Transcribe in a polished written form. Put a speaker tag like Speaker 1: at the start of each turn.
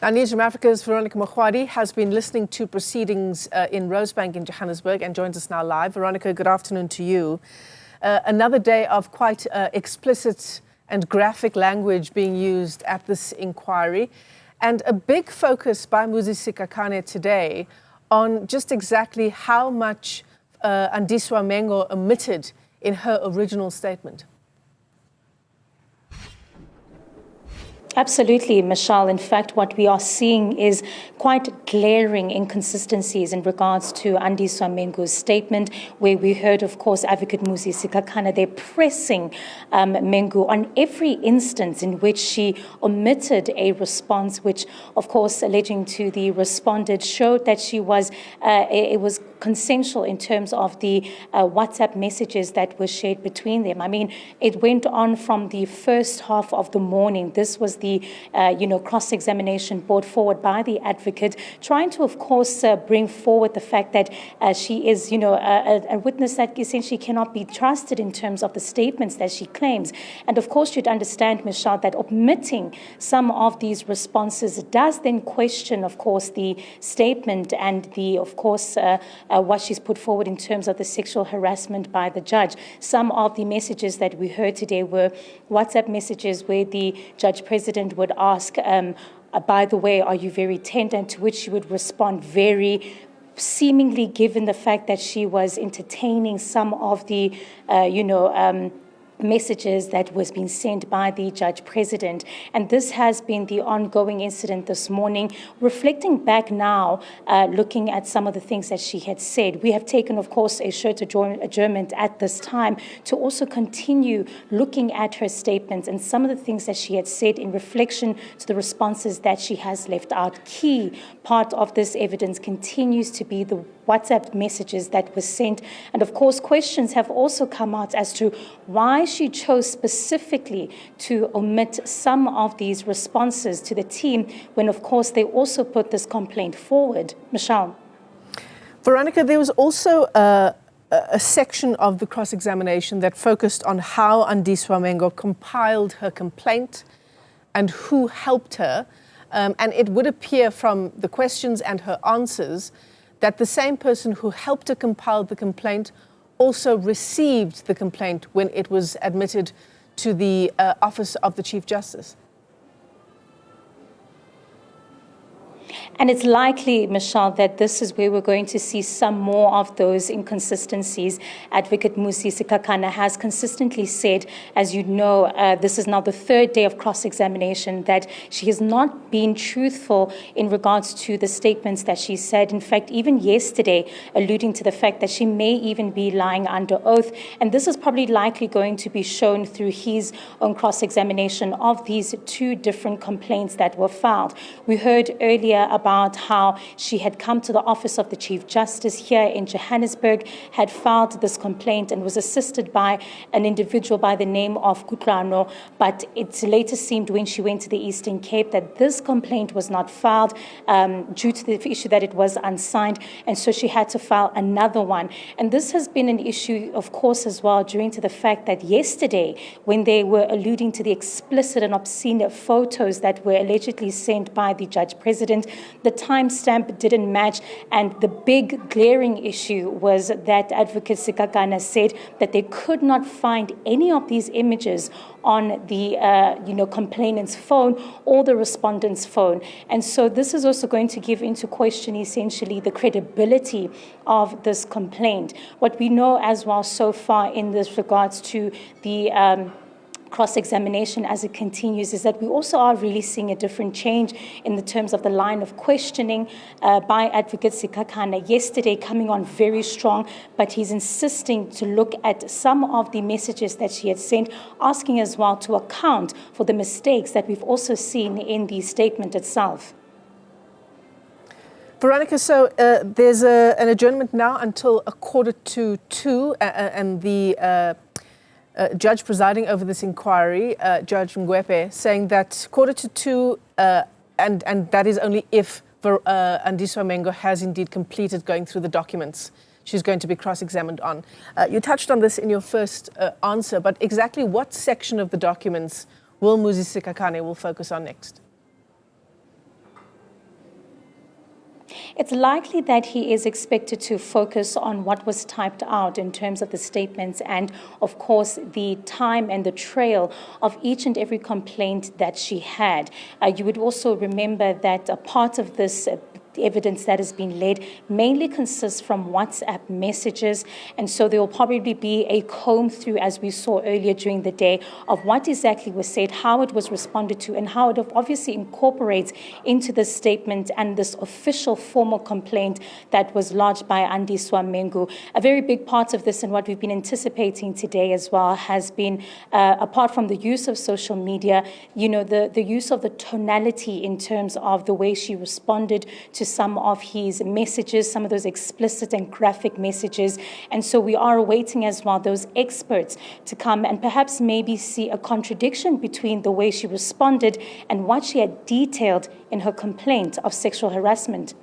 Speaker 1: Now, Newzroom Africa's Veronica Makhoali has been listening to proceedings in Rosebank in Johannesburg and joins us now live. Veronica, good afternoon to you. Another day of quite explicit and graphic language being used at this inquiry, and a big focus by Muzi Sikhakhane today on just exactly how much Andiswa Mengo omitted in her original statement.
Speaker 2: Absolutely, Michelle. In fact, what we are seeing is quite glaring inconsistencies in regards to Andiswa Mengo's statement, where we heard, of course, Advocate Muzi Sikhakhane, they're pressing Mengo on every instance in which she omitted a response, which, of course, alleging to the respondent, showed that she was, it was consensual in terms of the WhatsApp messages that were shared between them. I mean, it went on from the first half of the morning. This was the cross-examination brought forward by the advocate, trying to, of course, bring forward the fact that she is, a witness that essentially cannot be trusted in terms of the statements that she claims. And of course, you'd understand, Michelle, that omitting some of these responses does then question, of course, the statement and the, of course, what she's put forward in terms of the sexual harassment by the judge. Some of the messages that we heard today were WhatsApp messages where the judge president would ask, by the way, are you very tender? And to which she would respond very seemingly, given the fact that she was entertaining some of the, messages that was being sent by the judge president. And this has been the ongoing incident this morning. Reflecting back now, looking at some of the things that she had said, we have taken, of course, a short adjournment at this time to also continue looking at her statements and some of the things that she had said in reflection to the responses that she has left out. Key part of this evidence continues to be the WhatsApp messages that were sent. And of course, questions have also come out as to why she chose specifically to omit some of these responses to the team when, of course, they also put this complaint forward. Michelle.
Speaker 1: Veronica, there was also a section of the cross-examination that focused on how Andiswa Mengo compiled her complaint and who helped her. And it would appear from the questions and her answers that the same person who helped her compile the complaint also received the complaint when it was admitted to the Office of the Chief Justice.
Speaker 2: And it's likely, Michelle, that this is where we're going to see some more of those inconsistencies. Advocate Muzi Sikhakhane has consistently said, as you know, this is now the third day of cross-examination, that she has not been truthful in regards to the statements that she said. In fact, even yesterday, alluding to the fact that she may even be lying under oath. And this is probably likely going to be shown through his own cross-examination of these two different complaints that were filed. We heard earlier about how she had come to the Office of the Chief Justice here in Johannesburg, had filed this complaint and was assisted by an individual by the name of Kutlano, but it later seemed when she went to the Eastern Cape that this complaint was not filed due to the issue that it was unsigned, and so she had to file another one. And this has been an issue, of course, as well, due to the fact that yesterday, when they were alluding to the explicit and obscene photos that were allegedly sent by the judge president, the timestamp didn't match, and the big glaring issue was that Advocate Sikhakhane said that they could not find any of these images on the complainant's phone or the respondent's phone. And so this is also going to give into question essentially the credibility of this complaint. What we know as well so far in this regards to the cross-examination as it continues is that we also are really seeing a different change in the terms of the line of questioning by Advocate Sikhakhane. Yesterday coming on very strong, but he's insisting to look at some of the messages that she had sent, asking as well to account for the mistakes that we've also seen in the statement itself.
Speaker 1: Veronica, so there's an adjournment now until 1:45, and the judge presiding over this inquiry, Judge Ngwepe, saying that 1:45, and that is only if Andiswa Mengo has indeed completed going through the documents she's going to be cross-examined on. You touched on this in your first answer, but exactly what section of the documents will Muzi Sikhakhane will focus on next?
Speaker 2: It's likely that he is expected to focus on what was typed out in terms of the statements and, of course, the time and the trail of each and every complaint that she had. You would also remember that a part of this evidence that has been led mainly consists from WhatsApp messages, and so there will probably be a comb through, as we saw earlier during the day, of what exactly was said, how it was responded to, and how it obviously incorporates into this statement and this official formal complaint that was lodged by Andiswa Mengo. A very big part of this, and what we've been anticipating today as well, has been, apart from the use of social media, the use of the tonality in terms of the way she responded to some of his messages, some of those explicit and graphic messages. And so we are awaiting as well those experts to come and perhaps maybe see a contradiction between the way she responded and what she had detailed in her complaint of sexual harassment.